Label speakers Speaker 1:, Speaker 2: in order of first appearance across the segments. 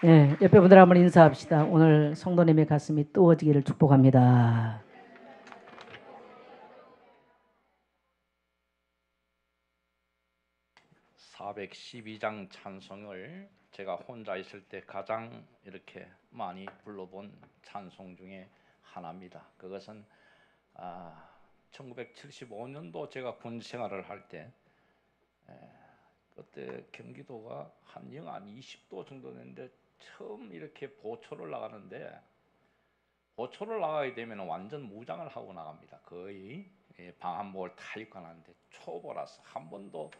Speaker 1: 예, 옆에 분들 한번 인사합시다. 오늘 성도님의 가슴이 뜨거워지기를 축복합니다.
Speaker 2: (412장) 찬송을 제가 혼자 있을 때 가장 이렇게 많이 불러본 찬송 중에 하나입니다. 그것은 1975년도 제가 군 생활을 할 때 그때 경기도가 한 영하 20도 정도 됐는데 처음 이렇게 보초를 나가는데, 보초를 나가게 되면 완전 무장을 하고 나갑니다. 거의 방한복을 다 입고 나가는데 초보라서 한 번도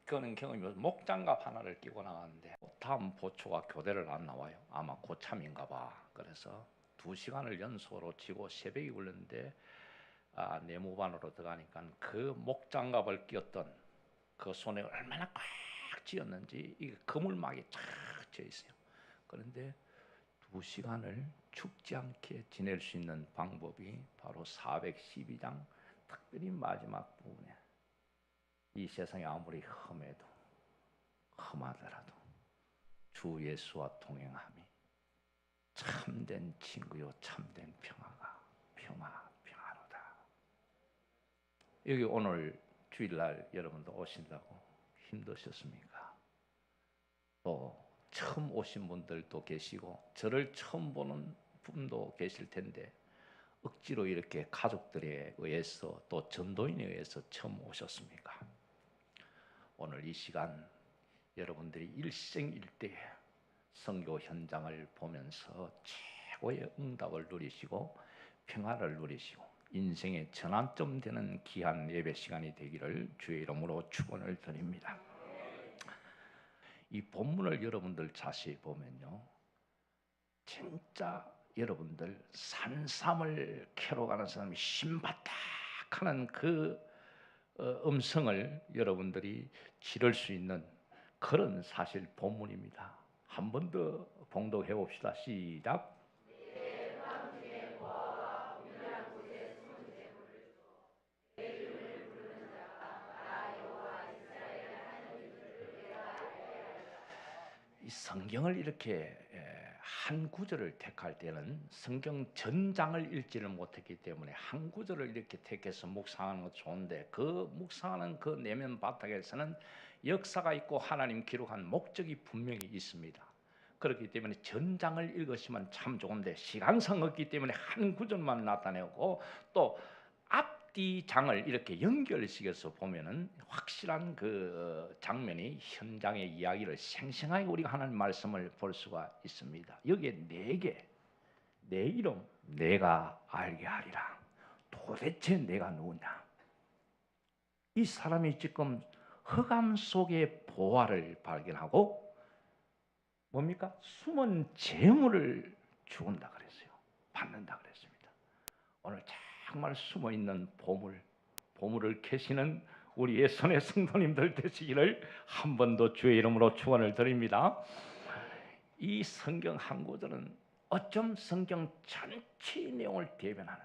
Speaker 2: 그는 경험이 없어서 목장갑 하나를 끼고 나갔는데 다음 보초가 교대를 안 나와요. 아마 고참인가 봐. 그래서 2시간을 연속으로 치고 새벽이 울렸는데 내무반으로 들어가니까 그 목장갑을 끼었던 그 손에 얼마나 꽉 쥐었는지 이게 그물막이 쫙 쥐어 있어요. 그런데 2시간을 죽지 않게 지낼 수 있는 방법이 바로 412장, 특별히 마지막 부분에 이 세상이 아무리 험하더라도 주 예수와 동행함이 참된 친구요 참된 평화로다. 여기 오늘 주일날 여러분도 오신다고 힘드셨습니까? 또 처음 오신 분들도 계시고 저를 처음 보는 분도 계실 텐데 억지로 이렇게 가족들에 의해서 또 전도인에 의해서 처음 오셨습니까? 오늘 이 시간 여러분들이 일생일대에 선교 현장을 보면서 최고의 응답을 누리시고 평화를 누리시고 인생의 전환점 되는 귀한 예배 시간이 되기를 주의 이름으로 축원을 드립니다. 이 본문을 여러분들 자세히 보면요, 진짜 여러분들 산삼을 캐러 가는 사람이 신바닥하는 그 음성을 여러분들이 지를 수 있는 그런 사실 본문입니다. 한 번 더 봉독해 봅시다. 시작. 이 성경을 이렇게 한 구절을 택할 때는 성경 전장을 읽지를 못했기 때문에 한 구절을 이렇게 택해서 묵상하는 건 좋은데 그 묵상하는 그 내면 바닥에서는 역사가 있고 하나님 기록한 목적이 분명히 있습니다. 그렇기 때문에 전장을 읽으시면 참 좋은데 시간상 없기 때문에 한 구절만 나타내고 또 앞뒤 장을 이렇게 연결시켜서 보면은 확실한 그 장면이 현장의 이야기를 생생하게 우리가 하는 말씀을 볼 수가 있습니다. 여기에 네 개, 내 이름 내가 알게 하리라. 도대체 내가 누구냐? 이 사람이 지금 흑암 속의 보화를 발견하고 뭡니까? 숨은 재물을 주운다 그랬어요. 받는다 그랬습니다. 오늘 정말 숨어있는 보물을 캐시는 우리의 손의 성도님들 되시기를 한 번 더 주의 이름으로 축원을 드립니다. 이 성경 한 구절은 어쩜 성경 전체의 내용을 대변하는,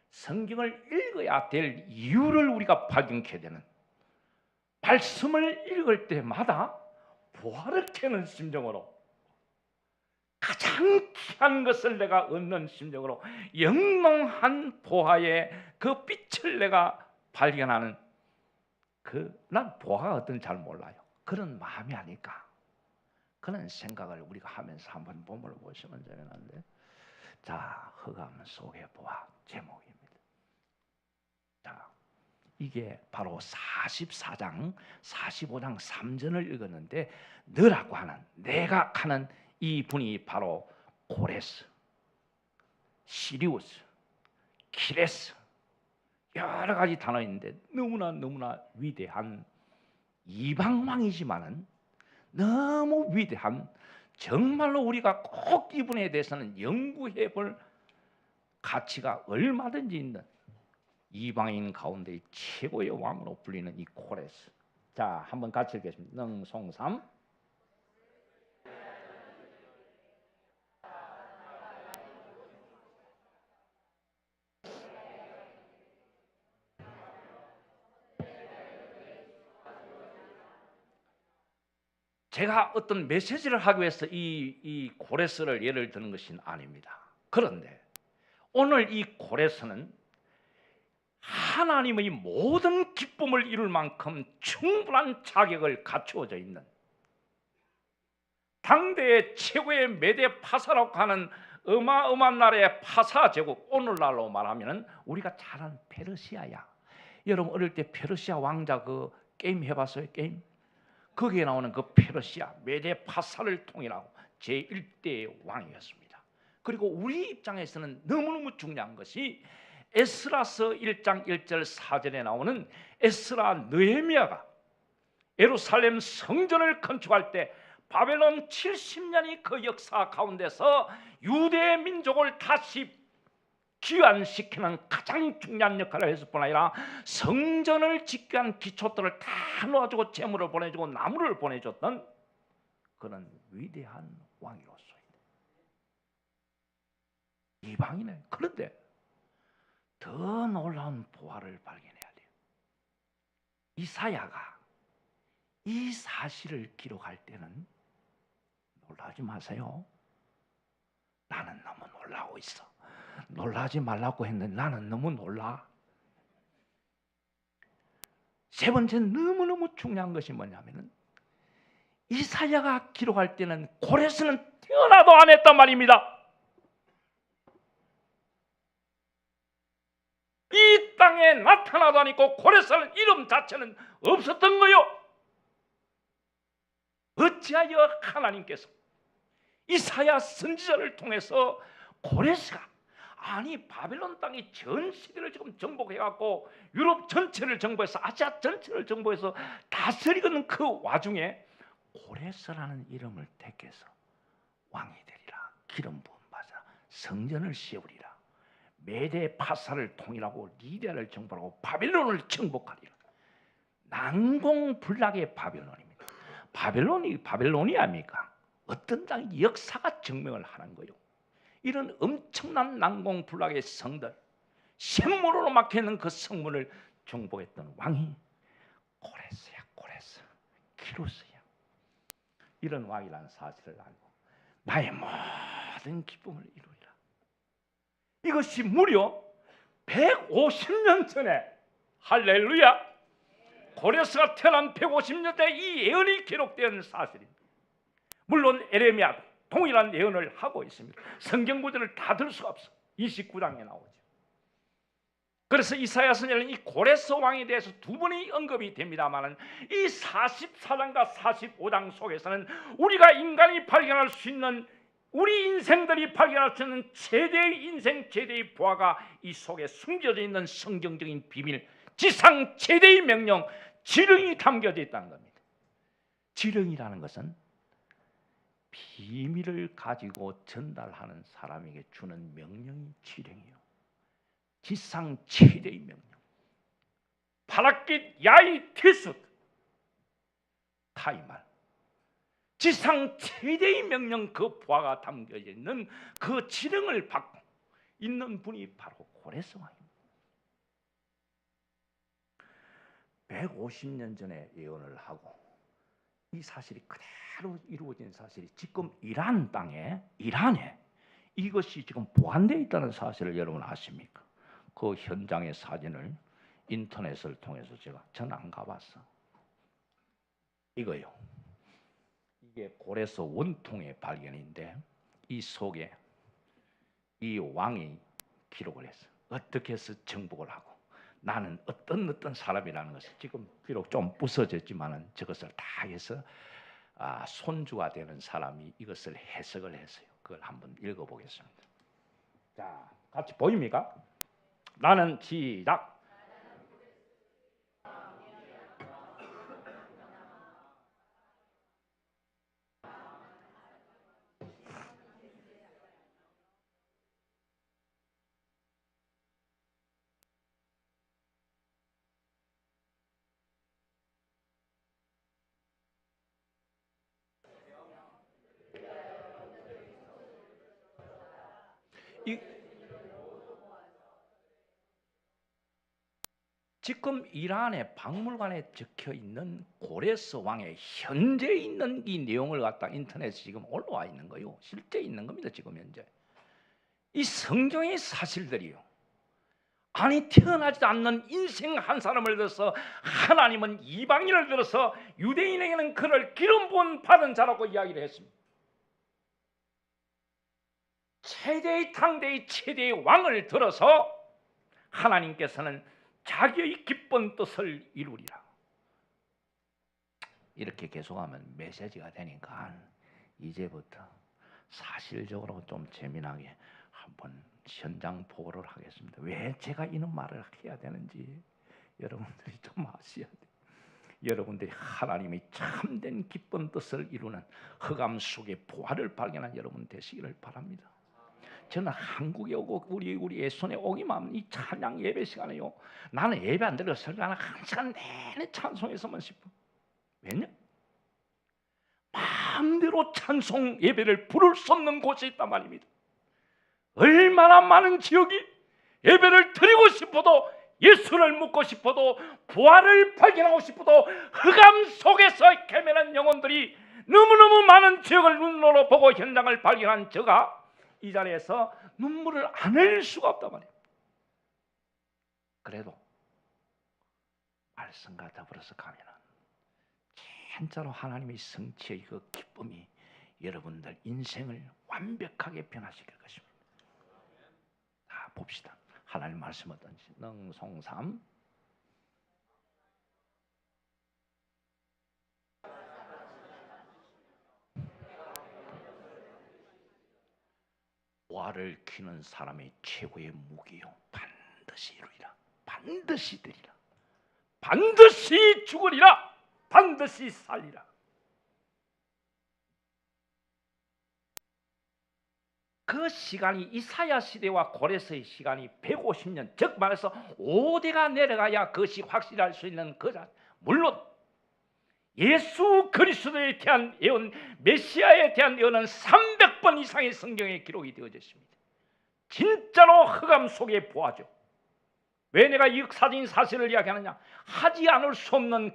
Speaker 2: 성경을 읽어야 될 이유를 우리가 발견케 되는, 말씀을 읽을 때마다 보화를 캐는 심정으로 가장 귀한 것을 내가 얻는 심정으로 영롱한 보화의 그 빛을 내가 발견하는, 난 보화가 어떤지 잘 몰라요. 그런 마음이 아닐까, 그런 생각을 우리가 하면서 한번 본문을 보시면 되는데, 자, 흑암 속의 보화 제목입니다. 자, 이게 바로 44장 45장 3절을 읽었는데 너라고 하는, 내가 하는 이 분이 바로 고레스, 시리우스, 키레스, 여러 가지 단어인데 너무나 위대한 이방왕이지만은 너무 위대한, 정말로 우리가 꼭 이분에 대해서는 연구해 볼 가치가 얼마든지 있는 이방인 가운데 최고의 왕으로 불리는 이 코레스. 자, 한번 같이 읽겠습니다. 능송삼. 제가 어떤 메시지를 하기 위해서 이 고레스를 예를 드는 것은 아닙니다. 그런데 오늘 이 고레스는 하나님의 모든 기쁨을 이룰 만큼 충분한 자격을 갖추어져 있는 당대의 최고의 메대 파사라고 하는 어마어마한 나라의 파사 제국, 오늘날로 말하면 우리가 잘 아는 페르시아야. 여러분 어릴 때 페르시아 왕자 그 게임 해봤어요? 게임? 거기에 나오는 그 페르시아 메대 파사를 통일하고 제1대의 왕이었습니다. 그리고 우리 입장에서는 너무너무 중요한 것이 에스라서 1장 1절 4절에 나오는 에스라 느헤미야가 예루살렘 성전을 건축할 때 바벨론 70년이 그 역사 가운데서 유대 민족을 다시 귀환시키는 가장 중요한 역할을 했을 뿐 아니라 성전을 짓기 위한 기초들을 다 놓아주고 재물을 보내주고 나무를 보내줬던 그런 위대한 왕이었습니다. 이방인에. 그런데 더 놀라운 보화를 발견해야 돼요. 이사야가 이 사실을 기록할 때는 놀라지 마세요. 나는 너무 놀라고 있어. 놀라지 말라고 했는데 나는 너무 놀라. 세 번째 너무너무 중요한 것이 뭐냐면은 이사야가 기록할 때는 고레스는 태어나도 안 했단 말입니다. 이 땅에 나타나도 않고 고레스라는 이름 자체는 없었던 거요. 어찌하여 하나님께서 이사야 선지자를 통해서 고레스가 아니 바벨론 땅이 전 세계를 지금 정복해갖고 유럽 전체를 정복해서 아시아 전체를 정복해서 다스리는 그 와중에 고레스라는 이름을 택해서 왕이 되리라, 기름 부음 받으라, 성전을 세우리라, 메대 파사를 통일하고 리디아를 정복하고 바벨론을 정복하리라. 난공불락의 바벨론입니다. 바벨론이 아닙니까? 어떤 땅 역사가 증명을 하는 거요. 이런 엄청난 난공불락의 성들, 샘물로 막혀있는 그 성문을 정복했던 왕이 고레스야, 고레스, 키루스야. 이런 왕이라는 사실을 알고 나의 모든 기쁨을 이루리라. 이것이 무려 150년 전에, 할렐루야, 고레스가 태어난 150년 전에 이 예언이 기록된 사실입니다. 물론 에레미야도 동일한 예언을 하고 있습니다. 성경 구절을 다 들 수가 없어. 29장에 나오죠. 그래서 이사야 선지자는 이 고레스 왕에 대해서 두 번이 언급이 됩니다만 이 44장과 45장 속에서는 우리가 인간이 발견할 수 있는, 우리 인생들이 발견할 수 있는 최대의 인생, 최대의 보화가 이 속에 숨겨져 있는 성경적인 비밀, 지상 최대의 명령, 지령이 담겨져 있다는 겁니다. 지령이라는 것은 비밀을 가지고 전달하는 사람에게 주는 명령이 지령이요. 지상 최대의 명령. 바라깃 야이 티숫 타이말. 지상 최대의 명령, 그 보화가 담겨져 있는 그 지령을 받고 있는 분이 바로 고레스 왕입니다. 150년 전에 예언을 하고 이 사실이 그대로 이루어진 사실이 지금 이란 땅에, 이란에 이것이 지금 보관되어 있다는 사실을 여러분 아십니까? 그 현장의 사진을 인터넷을 통해서 전 안 가봤어. 이거요. 이게 고레스 원통의 발견인데 이 속에 이 왕이 기록을 했어. 어떻게 해서 정복을 하고 나는 어떤 사람이라는 것을 지금 비록 좀 부서졌지만은 저것을 다 해서 손주가 되는 사람이 이것을 해석을 했어요. 그걸 한번 읽어보겠습니다. 자, 같이 보입니까? 나는 시작. 지금 이란의 박물관에 적혀 있는 고레스 왕의 현재 있는 이 내용을 갖다 인터넷에 지금 올라와 있는 거요. 실제 있는 겁니다. 지금 현재 이 성경의 사실들이요. 아니 태어나지도 않는 인생 한 사람을 들어서 하나님은 이방인을 들어서 유대인에게는 그를 기름 부음 받은 자라고 이야기를 했습니다. 최대의 당대의 최대의 왕을 들어서 하나님께서는 자기의 기쁜 뜻을 이루리라. 이렇게 계속하면 메시지가 되니까 이제부터 사실적으로 좀 재미나게 한번 현장 보고를 하겠습니다. 왜 제가 이런 말을 해야 되는지 여러분들이 좀 아셔야 돼요. 여러분들이 하나님의 참된 기쁜 뜻을 이루는 흑암 속의 부활을 발견한 여러분 되시기를 바랍니다. 저는 한국에 오고 우리 예손에 오기만 이 찬양 예배 시간에요. 나는 예배 안 들어서 설교하는 한 시간 내내 찬송에서만 싶어. 왜냐? 마음대로 찬송 예배를 부를 수 없는 곳이 있단 말입니다. 얼마나 많은 지역이 예배를 드리고 싶어도 예수를 묻고 싶어도 부활을 발견하고 싶어도 흑암 속에서 헤매는 영혼들이 너무너무 많은 지역을 눈으로 보고 현장을 발견한 저가 이 자리에서 눈물을 안 흘릴 수가 없단 말이에요. 그래도 말씀과 더불어서 가면은 진짜로 하나님의 성취의 그 기쁨이 여러분들 인생을 완벽하게 변화시킬 것입니다. 자, 봅시다. 하나님 말씀 어떤지. 능송삼 부활을 키는 사람의 최고의 무기요 반드시 이루리라. 반드시 되리라. 반드시 죽으리라. 반드시 살리라. 그 시간이 이사야 시대와 고레스의 시간이 150년, 즉 말해서 5대가 내려가야 그것이 확실할 수 있는 거다. 물론 예수 그리스도에 대한 예언, 메시아에 대한 예언은 300번 이상의 성경에 기록이 되어져 있습니다. 진짜로 흑암 속에 보아죠. 왜 내가 이 역사적인 사실을 이야기하느냐? 하지 않을 수 없는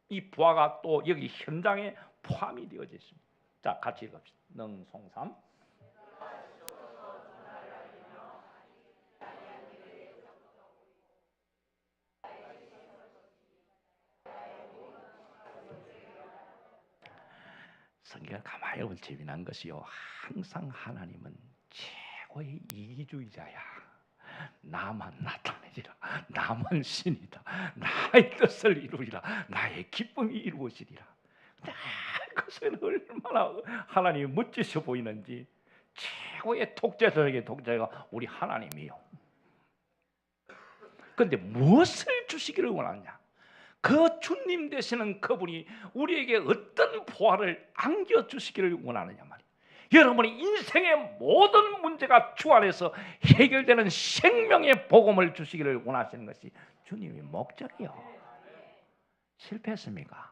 Speaker 2: 이 부하가 또 여기 현장에 포함이 되어져 있습니다. 자, 같이 읽읍시다. 능송삼 성경을 가만히 보면 재미난 것이요. 항상 하나님은 최고의 이기주의자야. 나만 나타내리라. 나만 신이다. 나의 뜻을 이루리라. 나의 기쁨이 이루어지리라. 그것은 얼마나 하나님이 멋지셔 보이는지. 최고의 독재자에게 독재자가 우리 하나님이요. 그런데 무엇을 주시기를 원하냐? 그 주님 되시는 그분이 우리에게 어떤 보화를 안겨주시기를 원하느냐 말이에요. 여러분이 인생의 모든 문제가 주 안에서 해결되는 생명의 복음을 주시기를 원하시는 것이 주님의 목적이요. 실패했습니까?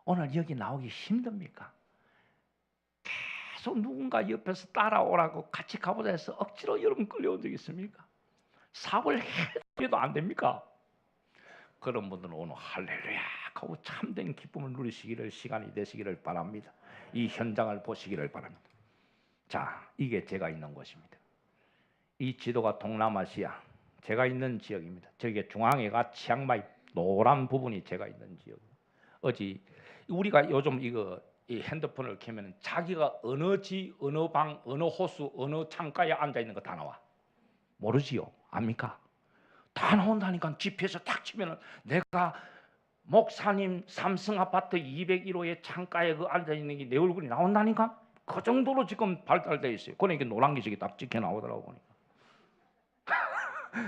Speaker 2: 오늘 여기 나오기 힘듭니까? 계속 누군가 옆에서 따라오라고 같이 가보자 해서 억지로 여러분 끌려온 적 있습니까? 사업을 해도 안 됩니까? 그런 분들은 오늘 할렐루야 하고 참된 기쁨을 누리시기를 시간이 되시기를 바랍니다. 이 현장을 보시기를 바랍니다. 자, 이게 제가 있는 곳입니다. 이 지도가 동남아시아 제가 있는 지역입니다. 저게 중앙에가 치앙마이 노란 부분이 제가 있는 지역입니다. 어제 우리가 요즘 이 핸드폰을 켜면 자기가 어느 지, 어느 방, 어느 호수, 어느 창가에 앉아 있는 거 다 나와. 모르지요? 압니까? 다 나온다니까. GPS에 딱 치면은 내가 목사님 삼성 아파트 201호의 창가에 앉아 있는 게 내 얼굴이 나온다니까. 그 정도로 지금 발달되어 있어요. 그러니까 노란 게 저기 딱 찍혀 나오더라고 보니까.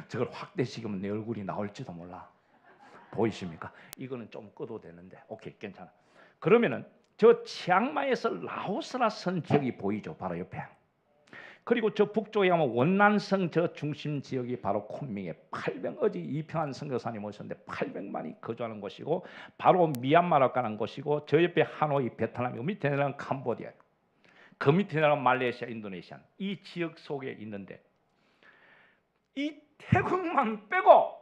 Speaker 2: 저걸 확대시키면 내 얼굴이 나올지도 몰라. 보이십니까? 이거는 좀 꺼도 되는데, 오케이, 괜찮아. 그러면은 저 치앙마이에서 라오스라 선 지역이 보이죠, 바로 옆에. 그리고 저 북쪽에 가면 원난성 저 중심 지역이 바로 쿤밍에 800, 어제 이평한 선교사님 오셨는데 800만이 거주하는 곳이고, 바로 미얀마로 가는 곳이고, 저 옆에 하노이, 베트남이고, 밑에 내려가면 캄보디아, 그 밑에 내려가면 말레이시아, 인도네시아, 이 지역 속에 있는데 이 태국만 빼고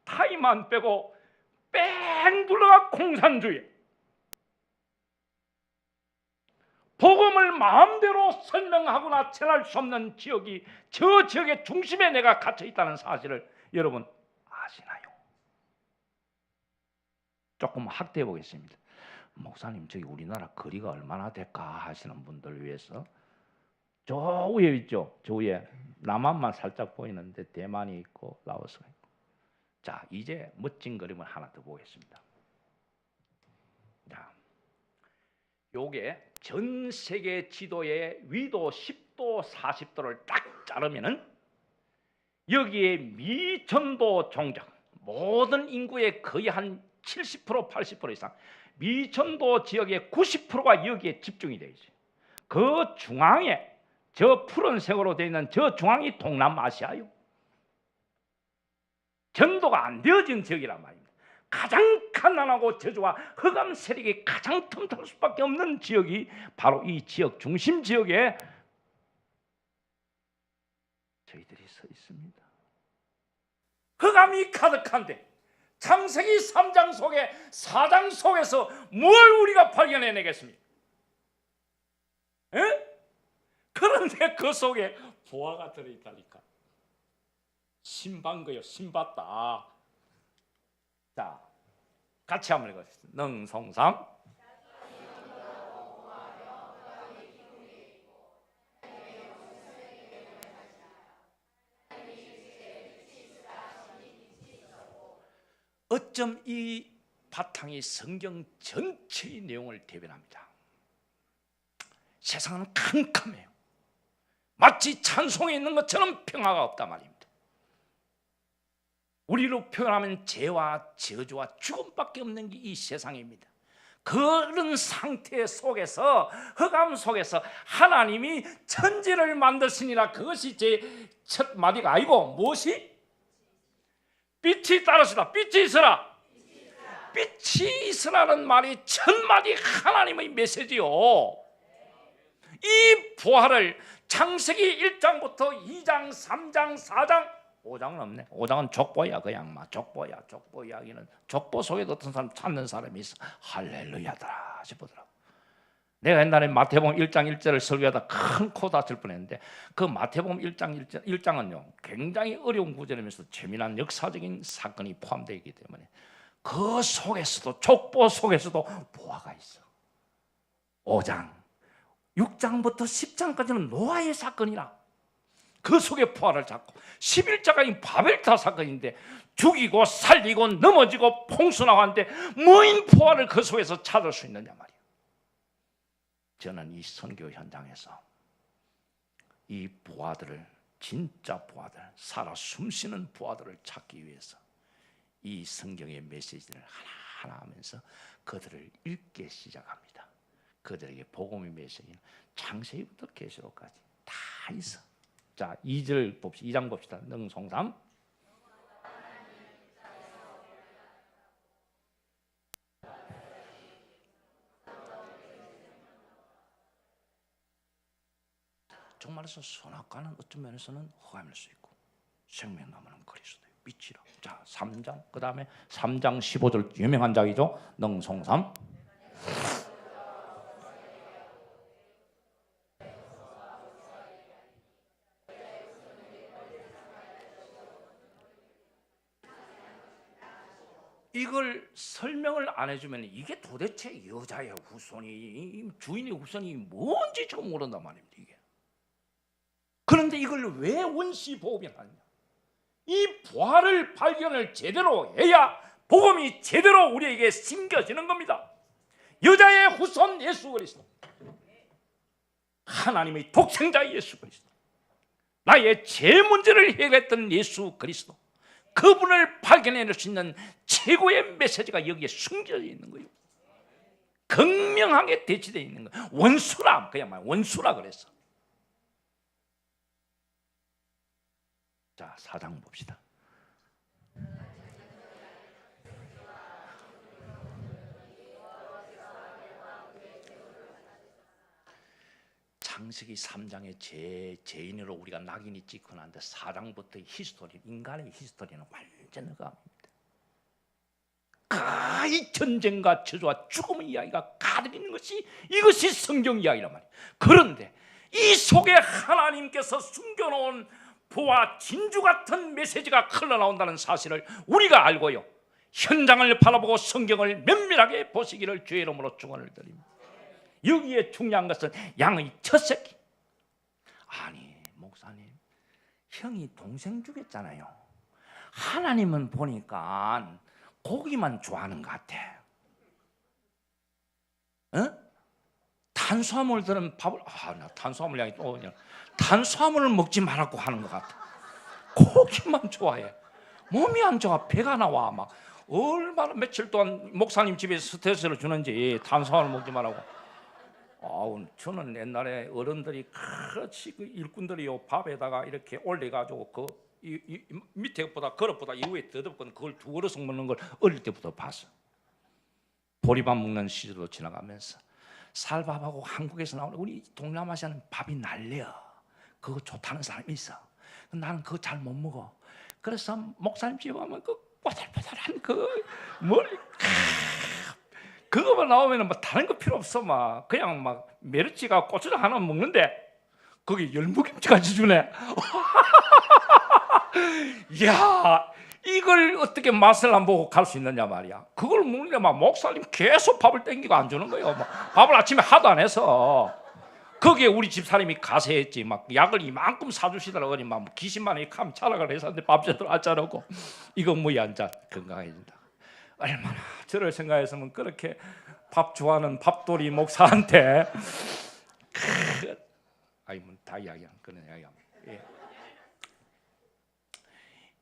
Speaker 2: 타이만 빼고 뺑 둘러가 공산주의. 복음을 마음대로 설명하거나 전할 수 없는 지역이 저 지역의 중심에 내가 갇혀 있다는 사실을 여러분 아시나요? 조금 확대해 보겠습니다. 목사님, 저기 우리나라 거리가 얼마나 될까 하시는 분들 위해서 저 위에 있죠. 저 위에 남한만 살짝 보이는데 대만이 있고 라오스가 있고. 자, 이제 멋진 그림을 하나 더 보겠습니다. 자, 요게 전 세계 지도의 위도 10도, 40도를 딱 자르면은 여기에 미천도 종족, 모든 인구의 거의 한 70%, 80% 이상 미천도 지역의 90%가 여기에 집중이 되어 있어요. 그 중앙에 저 푸른색으로 되어 있는 저 중앙이 동남아시아요. 전도가 안 되어진 지역이란 말입니다. 가장 가난하고 저주와 흑암 세력이 가장 틈탈 수밖에 없는 지역이 바로 이 지역 중심 지역에 저희들이 서 있습니다. 흑암이 가득한데 창세기 3장 속에 4장 속에서 뭘 우리가 발견해내겠습니까? 에? 그런데 그 속에 보화가 들어있다니까. 신반 거요. 신봤다. 자, 같이 한번 읽어주세요. 능송삼. 어쩜 이 바탕이 성경 전체의 내용을 대변합니다. 세상은 캄캄해요. 마치 찬송에 있는 것처럼 평화가 없단 말입니다. 우리로 표현하면 죄와 저주와 죽음밖에 없는 게 이 세상입니다. 그런 상태 속에서, 흑암 속에서 하나님이 천지를 만드시니라. 그것이 제 첫 마디가 아니고 무엇이? 빛이 따르시라. 빛이 있으라. 빛이 있으라는 말이 첫 마디 하나님의 메시지요. 이 부활을 창세기 1장부터 2장, 3장, 4장, 5장은 없네. 5장은 족보야. 그냥 막 족보야. 족보 이야기는 족보 속에도 어떤 사람 찾는 사람이 있어. 할렐루야다 싶더라고. 내가 옛날에 마태복음 1장 1절을 설교하다 큰 코 다칠 뻔했는데, 그 마태복음 1장은요 굉장히 어려운 구절이면서 재미난 역사적인 사건이 포함되어 있기 때문에 그 속에서도, 족보 속에서도 보화가 있어. 5장 6장부터 10장까지는 노아의 사건이라 그 속에 포화를 잡고, 11장까지 바벨탑 사건인데 죽이고 살리고 넘어지고 풍수나고 하는데 뭐인 포화를 그 속에서 찾을 수 있느냐 말이에요. 저는 이 선교 현장에서 이 부하들을, 진짜 부하들, 살아 숨쉬는 부하들을 찾기 위해서 이 성경의 메시지를 하나하나 하면서 그들을 읽기 시작합니다. 그들에게 복음의 메시지는 창세기부터 계시록까지 다 있어. 자, 2절 봅시다. 2장 봅시다. 능송삼. 정말로서 선악과는 어떤 면에서는 허감일 수 있고 생명나무는 그리스도의 빛이라. 자, 3장. 그 다음에 3장 15절 유명한 장이죠. 능송삼. 이걸 설명을 안 해주면 이게 도대체 여자의 후손이, 주인의 후손이 뭔지 지금 모른단 말입니다. 이게. 그런데 이걸 왜 원시복음이 하느냐? 이 부활을 발견을 제대로 해야 복음이 제대로 우리에게 심겨지는 겁니다. 여자의 후손 예수 그리스도, 하나님의 독생자 예수 그리스도, 나의 죄 문제를 해결했던 예수 그리스도, 그분을 발견해낼 수 있는 최고의 메시지가 여기에 숨겨져 있는 거예요. 극명하게 대치되어 있는 거예요. 원수라, 그야말로 원수라 그랬어. 자, 4장 봅시다. 창세기 3장의 죄인으로 우리가 낙인이 찍고 난데 4장부터 히스토리, 인간의 히스토리는 완전 흑암입니다. 이 전쟁과 저주와 죽음의 이야기가 가득 있는 것이 이것이 성경 이야기란 말이에요. 그런데 이 속에 하나님께서 숨겨놓은 부와 진주 같은 메시지가 흘러나온다는 사실을 우리가 알고요, 현장을 바라보고 성경을 면밀하게 보시기를 주의 이름으로 축원을 드립니다. 여기에 중요한 것은 양의 첫 새끼. 아니 목사님, 형이 동생 죽였잖아요. 하나님은 보니까 고기만 좋아하는 것 같아. 탄수화물들은 밥을 나 탄수화물 양이 또 그냥 탄수화물을 먹지 말라고 하는 것 같아. 고기만 좋아해. 몸이 안 좋아. 배가 나와. 막 얼마나 며칠 동안 목사님 집에 스트레스를 주는지 탄수화물 먹지 말라고. 저는 옛날에 어른들이 그렇지 그 일꾼들이요 밥에다가 이렇게 올려가지고 그 밑에보다 그릇보다 이 위에 더덥건 그걸 두 그릇 먹는 걸 어릴 때부터 봤어. 보리밥 먹는 시절도 지나가면서 쌀밥하고 한국에서 나오는 우리 동남아시아는 밥이 날려. 그거 좋다는 사람이 있어. 나는 그거 잘 못 먹어. 그래서 목사님 집에 가면 그 꼬들꼬들한 그거만 나오면 뭐 다른 거 필요 없어. 막 그냥 막 메르치가 고추장 하나 먹는데 거기 열무김치까지 주네. 이야, 이걸 어떻게 맛을 안 보고 갈 수 있느냐 말이야. 그걸 먹는데 막 목사님 계속 밥을 땡기고 안 주는 거예요. 막 밥을 아침에 하도 안 해서. 거기에 우리 집사람이 가세했지. 막 약을 이만큼 사주시더라고. 그러니 막 귀신만이 감 차락을 해서 밥 제대로 안 짜놓고 이거 뭐야 앉아 건강해진다. 얼마나 저를 생각했으면 그렇게 밥 좋아하는 밥돌이 목사한테 다 이야기하는 그런 이야기합니다. 예.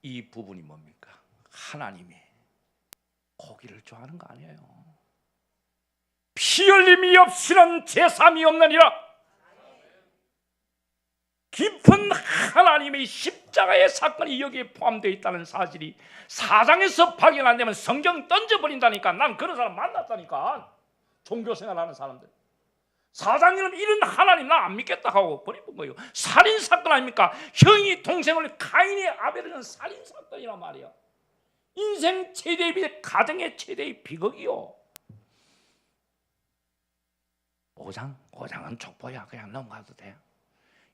Speaker 2: 이 부분이 뭡니까? 하나님이 고기를 좋아하는 거 아니에요. 피 흘림이 없이는 제삼이 없느니라. 깊은 하나님의 십자가의 사건이 여기에 포함되어 있다는 사실이 4장에서 발견 안 되면 성경 던져버린다니까. 난 그런 사람 만났다니까. 종교생활하는 사람들 4장에는 이런 하나님 나 안 믿겠다 하고 버리는 거예요. 살인사건 아닙니까? 형이 동생을 가인의 아벨은 살인사건이란 말이야. 인생 최대의 가정의 최대의 비극이요. 5장은 족보야. 그냥 넘어가도 돼.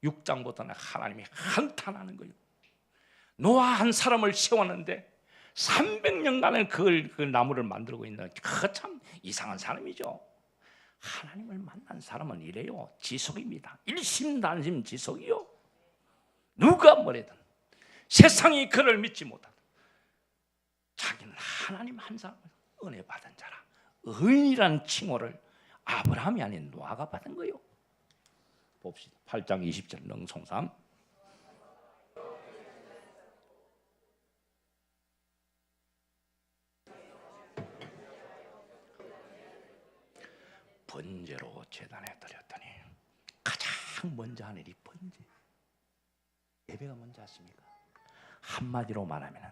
Speaker 2: 6장부터는 하나님이 한탄하는 거예요. 노아 한 사람을 세웠는데 300년간을 그 나무를 만들고 있는 그 참 이상한 사람이죠. 하나님을 만난 사람은 이래요. 지속입니다. 일심단심 지속이요. 누가 뭐래든 세상이 그를 믿지 못한다. 자기는 하나님 한 사람을 은혜 받은 자라. 의인이라는 칭호를 아브라함이 아닌 노아가 받은 거예요. 봅시다. 8장 20절 능송삼. 번제로 제단에 드렸더니 가장 먼저 하는 일이 번제. 예배가 먼저 하십니까? 한마디로 말하면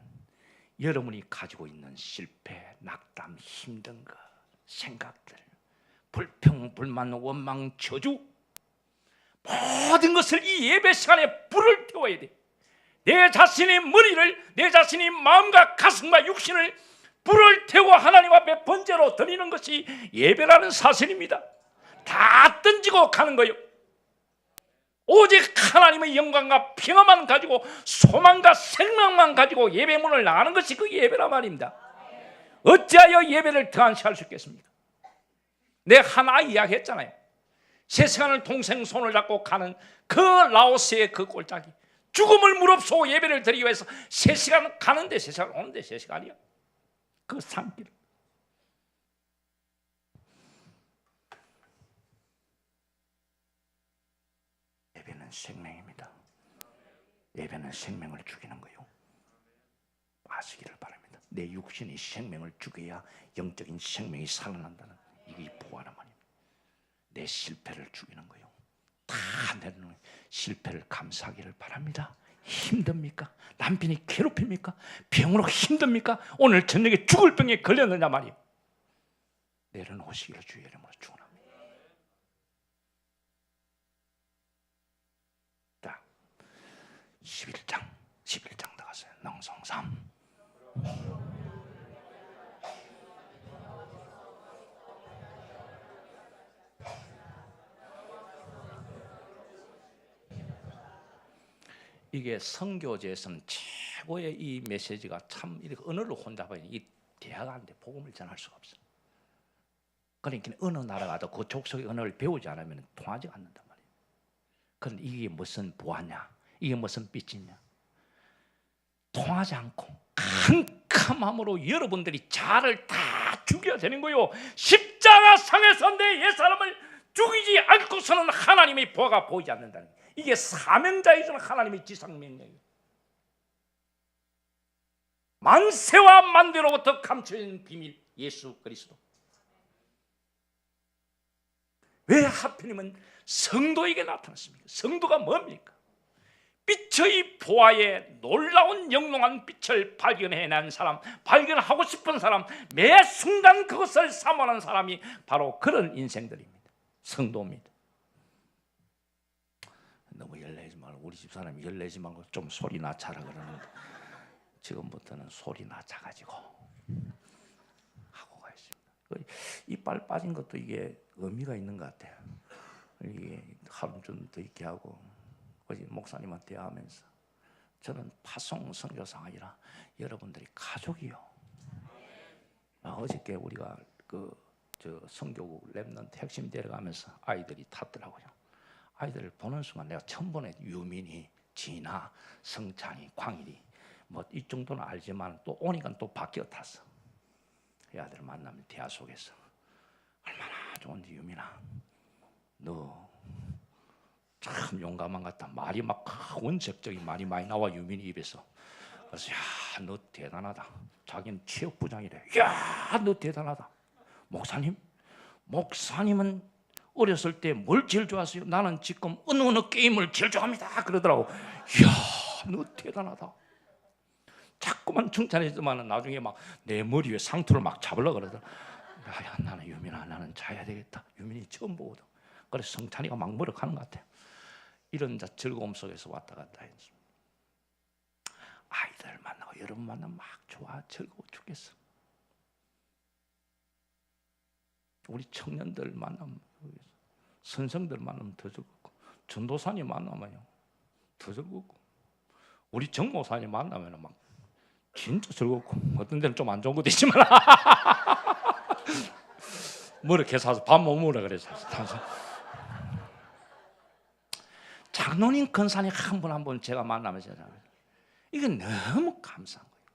Speaker 2: 여러분이 가지고 있는 실패, 낙담, 힘든 것, 생각들, 불평, 불만, 원망, 저주 모든 것을 이 예배 시간에 불을 태워야 돼. 내 자신의 머리를, 내 자신의 마음과 가슴과 육신을 불을 태워 하나님 앞에 번제로 드리는 것이 예배라는 사실입니다. 다 던지고 가는 거예요. 오직 하나님의 영광과 평화만 가지고 소망과 생명만 가지고 예배문을 나가는 것이 그 예배란 말입니다. 어찌하여 예배를 등한시할 수 있겠습니까? 내가 하나 이야기했잖아요. 세 시간을 동생 손을 잡고 가는 그 라오스의 그 꼴짝이 죽음을 무릅쓰고 예배를 드리기 위해서 3시간 가는데 3시간 오는데 3시간이야. 그 산길. 예배는 생명입니다. 예배는 생명을 죽이는 거요. 아시기를 바랍니다. 내 육신이 생명을 죽여야 영적인 생명이 살아난다는 이게 부활한 말입니다. 내 실패를 죽이는 거요. 다 내려놓는 실패를 감사하기를 바랍니다. 힘듭니까? 남편이 괴롭힙니까? 병으로 힘듭니까? 오늘 저녁에 죽을 병에 걸렸느냐 말이에요. 내려놓으시기를 주의 이름으로 축원합니다. 자, 11장 나가세요. 능송삼. 이게 선교제에서는 최고의 이 메시지가 참 이렇게 언어를 혼잡아 이 대화가 안 돼. 복음을 전할 수가 없어. 그러니까 어느 나라 가도 그 족속의 언어를 배우지 않으면 통하지 않는단 말이에요. 그런데 이게 무슨 보아냐? 이게 무슨 빛이냐? 통하지 않고 캄캄함으로 여러분들이 자를 다 죽여야 되는 거요. 십자가 상에서 내 옛사람을 죽이지 않고서는 하나님의 보아가 보이지 않는다는 거예요. 이게 사명자이신 하나님의 지상명령이에요. 만세와 만대로부터 감춰진 비밀 예수 그리스도. 왜 하필이면 성도에게 나타났습니까? 성도가 뭡니까? 빛의 보아에 놀라운 영롱한 빛을 발견해낸 사람, 발견하고 싶은 사람, 매 순간 그것을 사모하는 사람이 바로 그런 인생들입니다. 성도입니다. 너무 열내지 말고, 우리 집사람이 열내지 말고 좀 소리 낮춰라 그러는데 지금부터는 소리 낮춰가지고 하고 가겠습니다. 이빨 빠진 것도 이게 의미가 있는 것 같아요. 이게 하루 좀 더 있게 하고 어제 목사님한테 하면서 저는 파송 선교사가 아니라 여러분들이 가족이요. 어저께 우리가 저 선교국 랩넌트 핵심 데려가면서 아이들이 탔더라고요. 아이들을 보는 순간 내가 처음 보네. 유민이, 진아, 성찬이, 광일이 뭐 이 정도는 알지만 또 오니까 또 바뀌어 탔어. 이 아들 만나면 대화 속에서 얼마나 좋은지 유민아, 너 참 용감한 것 같다. 말이 막 원색적인 말이 많이 나와 유민이 입에서. 그래서 야, 너 대단하다. 자기는 취업부장이래. 야, 너 대단하다. 목사님은 어렸을 때 뭘 제일 좋아하세요? 나는 지금 어느 게임을 제일 좋아합니다. 그러더라고. 야, 너 대단하다. 자꾸만 칭찬해주지만 나중에 막 내 머리 위에 상투를 막 잡으려고 그러더라. 야, 나는 유민아, 나는 자야 되겠다. 유민이 처음 보거든. 그래서 성찬이가 막 머쓱하는 것 같아. 이런 즐거움 속에서 왔다 갔다 했어. 아이들 만나고 여러분 만나면 막 좋아, 즐거워 죽겠어. 우리 청년들 만나면, 선생들 만나면 더 즐겁고, 전도사님 만나면요 더 즐겁고, 우리 정모사님 만나면 막 진짜 즐겁고, 어떤 데는 좀 안 좋은 것도 있지만 뭐 이렇게 사서 밥 못 먹으라 그래서 장로님 권사님 한 분 제가 만나면서 이게 너무 감사한 거예요.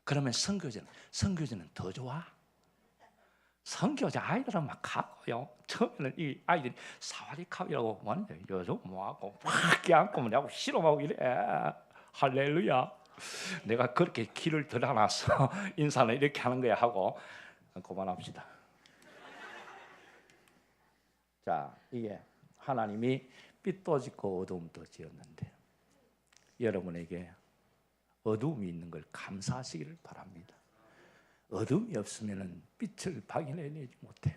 Speaker 2: 그러면 선교제는 더 좋아. 선교제 아이들은 막 가고요. 처음에는 이 아이들이 사와디캅이라고 뭐하는데 요즘 뭐하고 막 껴안고 뭐하고 실험하고 이래. 할렐루야. 내가 그렇게 길을 들어놨어. 인사는 이렇게 하는 거야 하고 그만합시다. 자, 이게 하나님이 빛도 짓고 어두움도 지었는데 여러분에게 어두움이 있는 걸 감사하시기를 바랍니다. 어둠이 없으면 빛을 발견해내지 못해.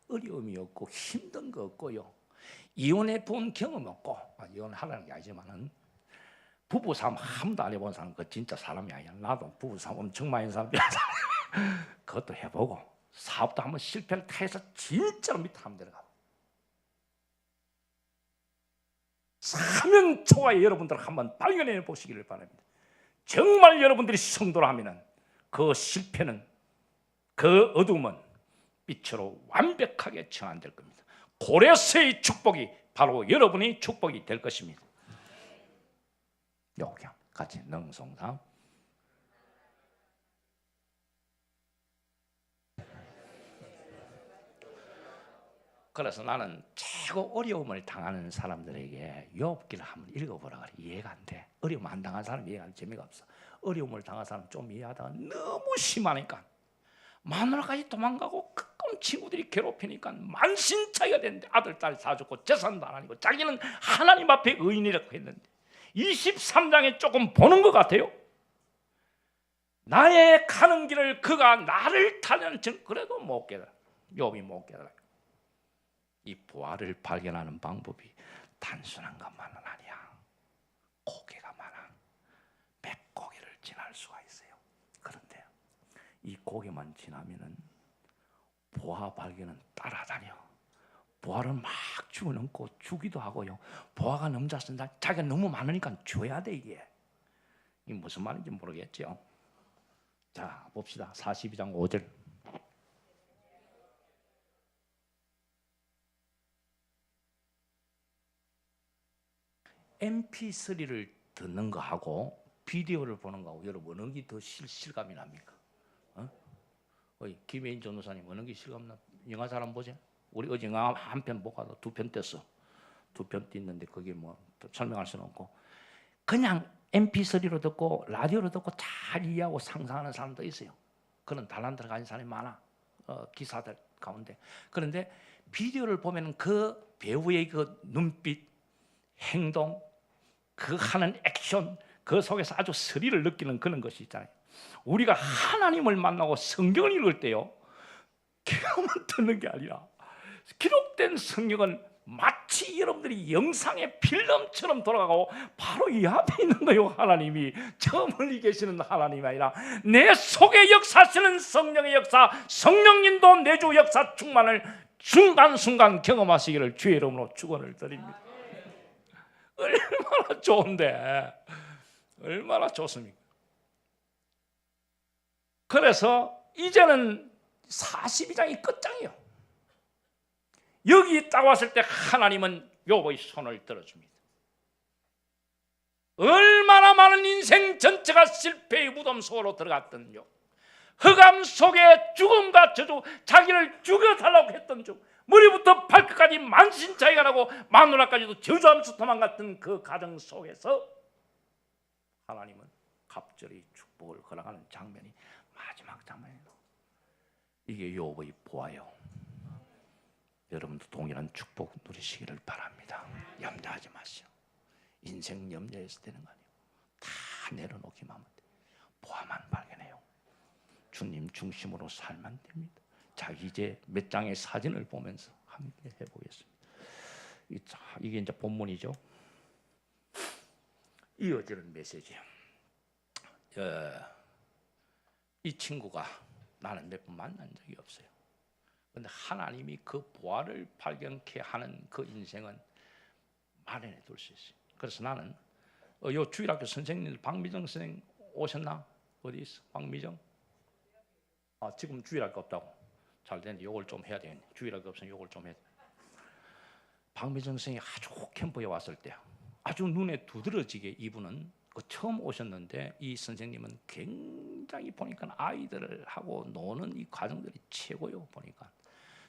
Speaker 2: 어려움이 없고 힘든 거 없고요. 이혼해 본 경험 없고, 이혼하라는 게 아니지만은 부부싸움 한 번도 안 해본 사람 그 진짜 사람이 아니야. 나도 부부싸움 엄청 많이 한 사람이야. 그것도 해보고 사업도 한번 실패를 해서 진짜로 밑에 한번 들어가. 사명 초과의 여러분들 한번 발견해 보시기를 바랍니다. 정말 여러분들이 성도를 하면은 그 실패는, 그 어둠은 빛으로 완벽하게 전환될 겁니다. 고레스의 축복이 바로 여러분의 축복이 될 것입니다. 여기 같이 능송삼. 그래서 나는 최고 어려움을 당하는 사람들에게 욥기를 한번 읽어보라 그래. 이해가 안 돼. 어려움 안 당한 사람 이해가 안 돼. 재미가 없어. 어려움을 당한 사람 좀 이해하다가 너무 심하니까 마누라까지 도망가고 가끔 친구들이 괴롭히니까 만신차이가 됐는데 아들 딸 다 죽고 재산도 안 하고 자기는 하나님 앞에 의인이라고 했는데 23장에 조금 보는 것 같아요. 나의 가는 길을 그가 나를 타는 그래도 못 깨달아. 욥이 못 깨달아. 이 보화를 발견하는 방법이 단순한 것만은 아니야. 고개가 많아. 맵고개를 지날 수가 있어요. 그런데 이 고개만 지나면은 보화 발견은 따라다녀. 보화를 막 주워넣고 주기도 하고요. 보화가 넘자서 자기가 너무 많으니까 줘야 돼. 이게 무슨 말인지 모르겠죠. 자, 봅시다. 42장 5절. MP3를 듣는 거하고 비디오를 보는 거하고 여러분 어느 게 더 실감이 납니까? 김혜인 전도사님 어느 게 실감 나? 영화 잘 안 보지? 우리 어제 영화 한 편 보고도 2편 뗐어. 2편 띄는데 그게 뭐 설명할 수는 없고 그냥 MP3로 듣고 라디오로 듣고 잘 이해하고 상상하는 사람도 있어요. 그런 달란트를 가진 사람이 많아. 기사들 가운데. 그런데 비디오를 보면 그 배우의 그 눈빛, 행동, 그 하는 액션, 그 속에서 아주 스릴을 느끼는 그런 것이 있잖아요. 우리가 하나님을 만나고 성경을 읽을 때요, 귀로만 듣는 게 아니라 기록된 성경은 마치 여러분들이 영상의 필름처럼 돌아가고 바로 이 앞에 있는 거예요. 하나님이 저 멀리 계시는 하나님이 아니라 내 속에 역사하시는 성령의 역사, 성령님도 내주 역사 충만을 순간순간 경험하시기를 주의 이름으로 축원을 드립니다. 얼마나 좋은데, 얼마나 좋습니까? 그래서 이제는 42장이 끝장이에요. 여기 딱 왔을 때 하나님은 욥의 손을 들어줍니다. 얼마나 많은 인생 전체가 실패의 무덤 속으로 들어갔던 욥, 흑암 속에 죽음과 저주, 자기를 죽여달라고 했던 중, 머리부터 발끝까지 만신차이가 나고 마누라까지도 저주하면서 도망갔던 그 가정 속에서 하나님은 갑절히 축복을 허락하는 장면이 마지막 장면이에요. 이게 욥의 보아요. 여러분도 동일한 축복 누리시기를 바랍니다. 염려하지 마시오. 인생 염려해서 되는 거 아니에요. 다 내려놓기만 하면 돼요. 보아만 발견해요. 주님 중심으로 살면 됩니다. 자, 이제 몇 장의 사진을 보면서 함께 해보겠습니다. 이게 이제 본문이죠. 이어지는 메시지예요. 이 친구가 나는 몇 번 만난 적이 없어요. 그런데 하나님이 그 보화를 발견케 하는 그 인생은 마련해 둘 수 있어요. 그래서 나는 요 주일학교 선생님들 박미정 선생 오셨나? 어디 있어? 박미정? 지금 주일학교 없다고. 잘 되는데 요걸 좀 해야 되겠네. 주일학교 없으면 요걸 좀 해야 돼. 박미정 선생이 아주 캠프에 왔을 때 아주 눈에 두드러지게 이분은 처음 오셨는데 이 선생님은 굉장히 보니까 아이들을 하고 노는 이 과정들이 최고요. 보니까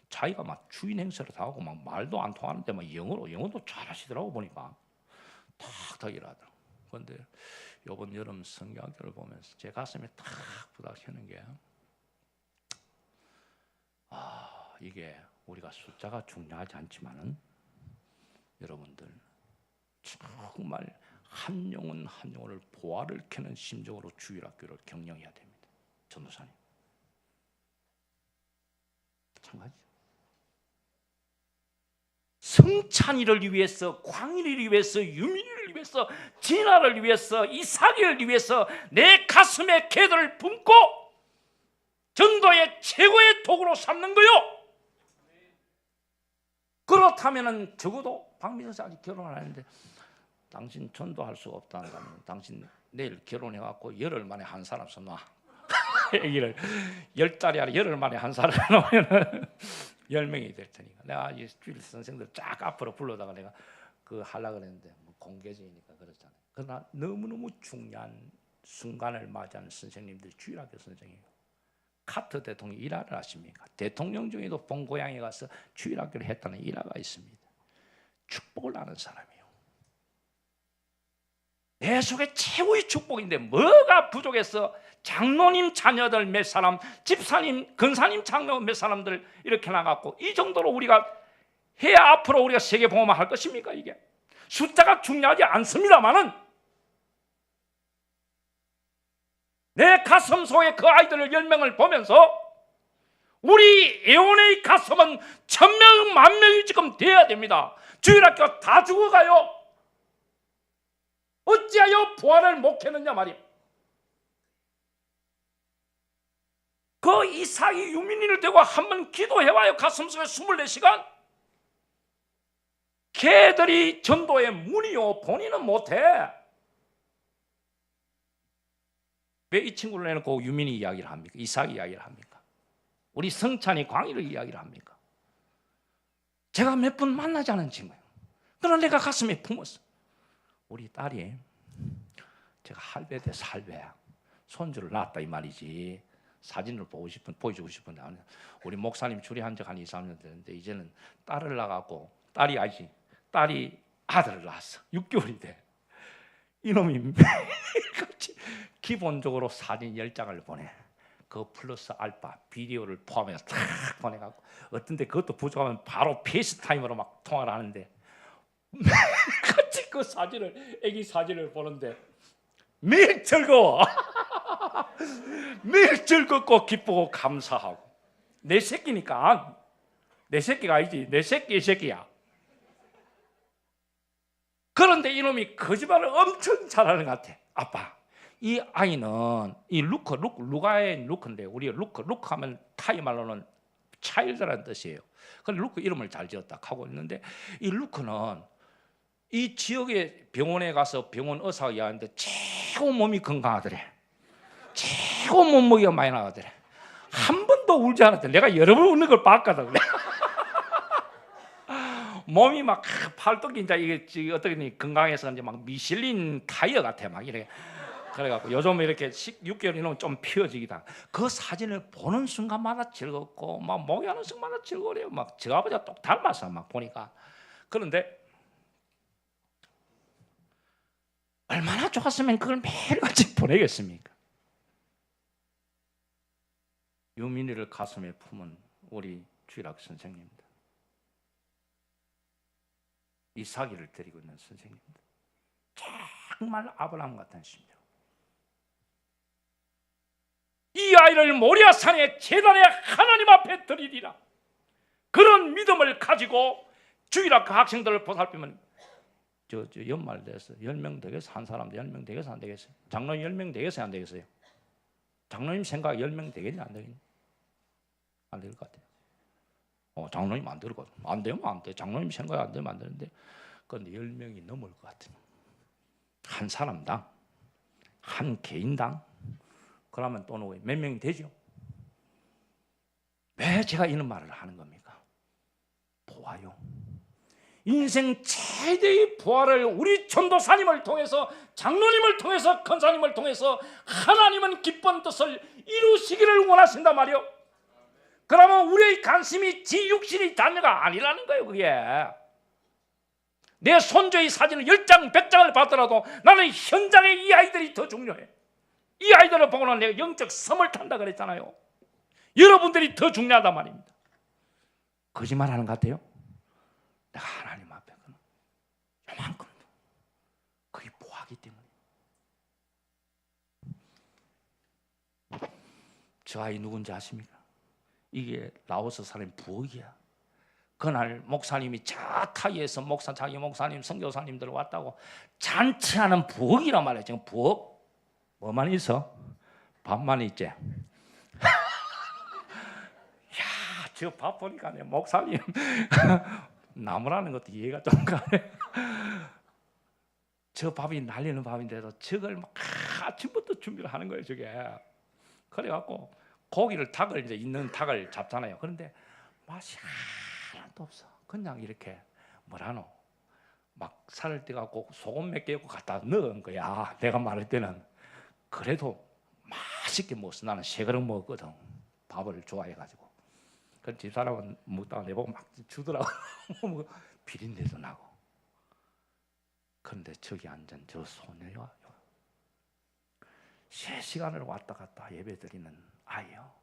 Speaker 2: 자기가 막 주인 행세를 다 하고 막 말도 안 통하는데 막 영어도 잘하시더라고. 보니까 탁탁 일하더라고. 그런데 이번 여름 성경학교를 보면서 제 가슴에 탁 부닥치는 게 이게 우리가 숫자가 중요하지 않지만은 여러분들 정말 한 영혼 한 영혼을 보화를 캐는 심정으로 주일학교를 경영해야 됩니다. 전도사님 마찬가지죠. 성찬이를 위해서, 광일을 위해서, 유민이를 위해서, 진아를 위해서, 이삭을 위해서 내 가슴에 계도를 품고 전도의 최고의 도구로 삼는 거요. 그렇다면은 적어도 박민선 씨 아직 결혼 안 했는데 당신 전도할 수가 없다 한다면 당신 내일 결혼해갖고 열흘 만에 한 사람 놔. 애기를 10달이 아니라 열흘 만에 한 사람 놓으면 10명이 될 테니까. 내가 이 주일 선생들 쫙 앞으로 불러다가 내가 그 하려고 그랬는데 뭐 공개적이니까 그렇잖아요. 그러나 너무너무 중요한 순간을 맞이하는 선생님들이 주일학교 선생님이에요. 카터 대통령이 일화를 아십니까? 대통령 중에도 본고향에 가서 주일학교를 했다는 일화가 있습니다. 축복을 아는 사람이에요. 내 속에 최고의 축복인데 뭐가 부족해서 장로님 자녀들 몇 사람, 집사님, 근사님 장로 몇 사람들 이렇게 나갔고 이 정도로 우리가 해야 앞으로 우리가 세계복음화 할 것입니까? 이게 숫자가 중요하지 않습니다만은 내 가슴 속에 그 아이들을 10명을 보면서 우리 애원의 가슴은 1000명, 10,000명이 지금 돼야 됩니다. 주일학교 다 죽어가요. 어찌하여 부활을 못 캐느냐 말이야. 그 이삭이 유민이를 대고 한번 기도해와요. 가슴속에 24시간. 걔들이 전도의 문이요, 본인은 못해. 왜 이 친구를 내놓고 유민이 이야기를 합니까? 이삭 이야기를 합니까? 우리 성찬이 광희를 이야기를 합니까? 제가 몇 분 만나지 않은 친구예요. 그러나 내가 가슴에 품었어. 우리 딸이, 제가 할배 돼서 할배야, 손주를 낳았다 이 말이지. 사진을 보여주고 싶은데, 우리 목사님 주례한 적 한 2, 3년 됐는데 이제는 딸을 낳았고, 딸이 아들을 낳았어. 6개월이 돼. 이놈이 매일같이 기본적으로 사진 10장을 보내. 그 플러스 알파 비디오를 포함해서 탁 보내갖고, 어떤데 그것도 부족하면 바로 페이스타임으로 막 통화를 하는데, 매일같이 그 사진을, 애기 사진을 보는데 매일 즐거워. 매일 즐겁고 기쁘고 감사하고. 내 새끼니까. 내 새끼가 아니지, 내 새끼의 새끼야. 그런데 이놈이 거짓말을 엄청 잘하는 것 같아. 아빠, 이 아이는 이 루카의 루크인데, 우리 루크 하면 타이 말로는 차일드라는 뜻이에요. 그런데 루크 이름을 잘 지었다 하고 있는데, 이 루크는 이 지역의 병원에 가서 병원 의사가 이야기하는데 최고 몸이 건강하더래. 최고 몸무게가 많이 나가더래. 한 번도 울지 않았대. 내가 여러 번 우는 걸 봤거든. 몸이 막 팔뚝이 이제 이게 어떻게 건강해서 이제 막 미슐린 타이어 같아 막 이래. 그래갖고 요즘 이렇게 6개월 이면 좀 피어지기다. 그 사진을 보는 순간마다 즐겁고 막 목요하는 순간마다 즐거워요. 막 저 아버지가 똑 닮았어 막 보니까. 그런데 얼마나 좋았으면 그걸 매일같이 보내겠습니까? 유민이를 가슴에 품은 우리 주일학 선생님들, 이삭이를 데리고 있는 선생님들, 정말 아브라함 같은 심령. 이 아이를 모리아산의 제단에 하나님 앞에 드리리라. 그런 믿음을 가지고 주일학 학생들을 보살피면, 저 연말 돼서 10명 되겠어? 한 사람도 10명 되겠어? 안 되겠어요? 장로님 10명 되겠어요? 안 되겠어요? 장로님 생각 10명 되겠냐? 안 되겠냐? 안 될 것 같아요. 장로님 안 될 것 같아요. 안 되면 안 돼. 장로님 생각 안 되면 안 되는데, 그런데 10명이 넘을 것 같아요. 한 사람당, 한 개인당. 그러면 또 몇 명이 되죠? 왜 제가 이런 말을 하는 겁니까? 보아요. 인생 최대의 부활을 우리 전도사님을 통해서, 장로님을 통해서, 권사님을 통해서 하나님은 기쁜 뜻을 이루시기를 원하신단 말이요. 그러면 우리의 관심이 지 육신의 자녀가 아니라는 거예요. 그게 내 손주의 사진을 10장 100장을 받더라도 나는 현장에 이 아이들이 더 중요해. 이 아이들을 보고는 내가 영적 섬을 탄다 그랬잖아요. 여러분들이 더 중요하단 말입니다. 거짓말하는 것 같아요? 내가 하나님 앞에 요만큼도 그게 보하기 때문에. 저 아이 누군지 아십니까? 이게 라오스 사람 부엌이야. 그날 목사님이 저 타이에서 자기 목사님, 선교사님들 왔다고 잔치하는 부엌이란 말이야. 지금 부엌 뭐만 있어? 밥만 있지. 야, 저 밥 보니까 내 목사님 나무라는 것도 이해가 좀 가네. 저 밥이 날리는 밥인데도 저걸 막 아침부터 준비를 하는 거예요, 저게. 그래갖고 닭을 이제 있는 닭을 잡잖아요. 그런데 맛이 하나도 없어. 그냥 이렇게 뭐라노, 막 살을 떼갖고 소금 몇 개 갖다 넣은 거야. 내가 말할 때는. 그래도 맛있게 먹었어. 나는 3그릇 먹었거든. 밥을 좋아해가지고. 그 집사람은 먹다가 내보고 막 주더라고. 비린내도 나고. 그런데 저기 앉은 저 소녀가 3시간을 왔다 갔다 예배드리는 아이요.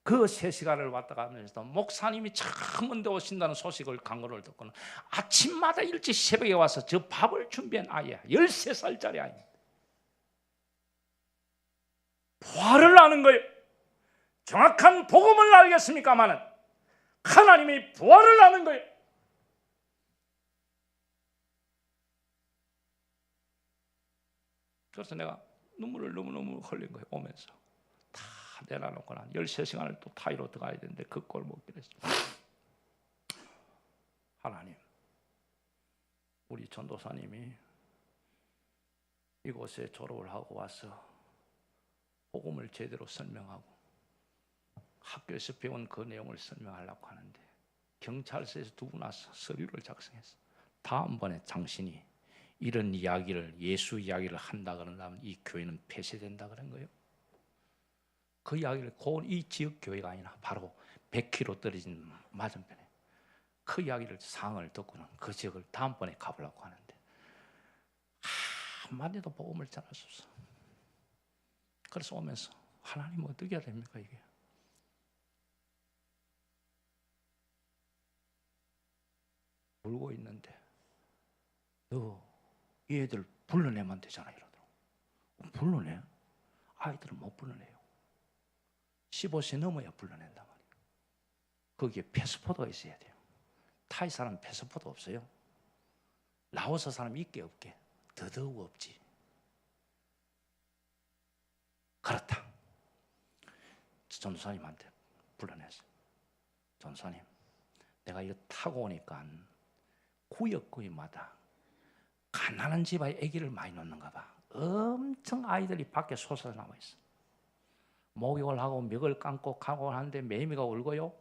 Speaker 2: 그 3시간을 왔다 가면서 목사님이 처음 먼데 오신다는 소식을 강론을 듣고는 아침마다 일찍 새벽에 와서 저 밥을 준비한 아이야. 13살짜리 아이입니다. 부활을 아는 거예요. 정확한 복음을 알겠습니까마는 하나님이 부활을 아는 거예요. 그래서 내가 눈물을 너무너무 흘린 거예요. 오면서 다 내놔놓고 난 13시간을 또 타이로 들어가야 되는데 그 꼴 못 기랬어. 하나님, 우리 전도사님이 이곳에 졸업을 하고 와서 복음을 제대로 설명하고 학교에서 배운 그 내용을 설명하려고 하는데 경찰서에서 두고 나서 서류를 작성했어. 다음번에 당신이 이런 이야기를, 예수 이야기를 한다 그런다면 이 교회는 폐쇄된다 그런 거예요. 그 이야기를 이 지역 교회가 아니라 바로 100km 떨어진 맞은편에 그 이야기를 상을 듣고는 그 지역을 다음번에 가보려고 하는데 한마디도 복음을 전할 수 없어. 그래서 오면서 하나님 어떻게 해야 됩니까 이게? 울고 있는데 너 이 애들 불러내면 되잖아 이러더라고. 불러내? 아이들은 못 불러내요. 15세 넘어야 불러낸단 말이에요. 거기에 패스포드가 있어야 돼요. 타이 사람 패스포드 없어요. 라오스 사람 있게 없게 더더욱 없지. 그렇다. 전도사님한테 불러냈어요. 전도사님, 내가 이거 타고 오니까 구역구역마다 가난한 집안에 아기를 많이 놓는가 봐. 엄청 아이들이 밖에 솟아 나와 있어. 목욕을 하고 멱을 감고 가고 하는데 매미가 울고요.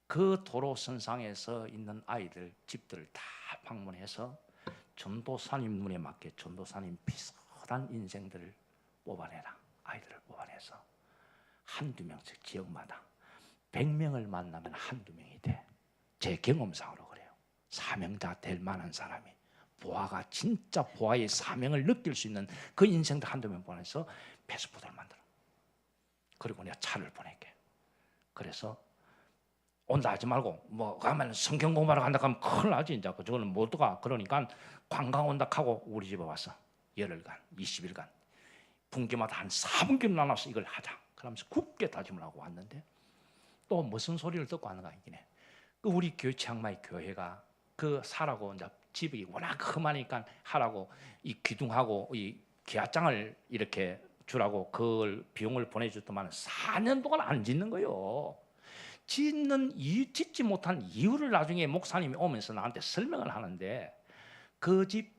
Speaker 2: 그 도로 선상에서 있는 아이들 집들을 다 방문해서 전도사님 눈에 맞게 전도사님 비슷한 인생들을 뽑아내라. 아이들을 뽑아내서 한두 명씩 지역마다 100명을 만나면 한두 명이 돼. 제 경험상으로 그래요. 사명자 될 만한 사람이 보아가 진짜 보아의 사명을 느낄 수 있는 그 인생들 한두 명 보내서 패스포드를 만들어. 그리고 내가 차를 보낼게. 그래서 온다 하지 말고 뭐 가면 성경 공부하러 간다 하면 큰일 나지. 이제 그거는 못 가. 그러니까 관광 온다 하고 우리 집에 왔어. 열흘간 20일간 분기마다 한 4분기로 나눠서 이걸 하자. 그러면서 굳게 다짐을 하고 왔는데 또 무슨 소리를 듣고 하는가 이긴 해. 그 우리 교회 치앙마이 교회가 그 사라고 이제 집이 워낙 험하니까 하라고 이 기둥하고 이 기아장을 이렇게 주라고 그걸 비용을 보내줬더만 4년 동안 안 짓는 거예요. 짓지 못한 이유를 나중에 목사님이 오면서 나한테 설명을 하는데 그 집